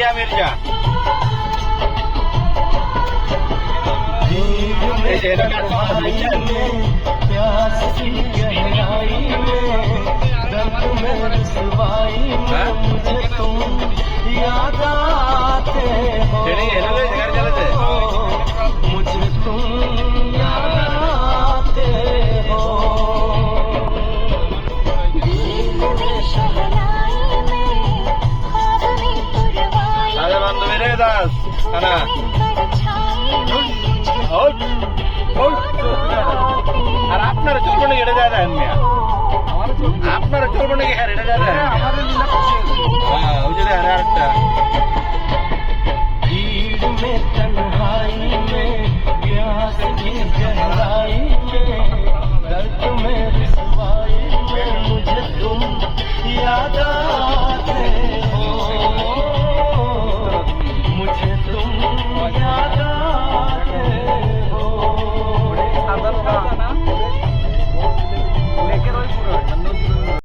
मिया मिर्जा प्यास की गहराई में दर्द में रसवाई में मुझे तुम याद आते हो मुझे तुम याद आते हो আরে বান্ধবী রে দাস কানা আর আপনারা চলবো নাকি এটা যায় দেন মিয়া আপনারা চলবো নাকি হ্যাঁ এটা যায় দেন হ্যাঁ ওই যে আরেকটা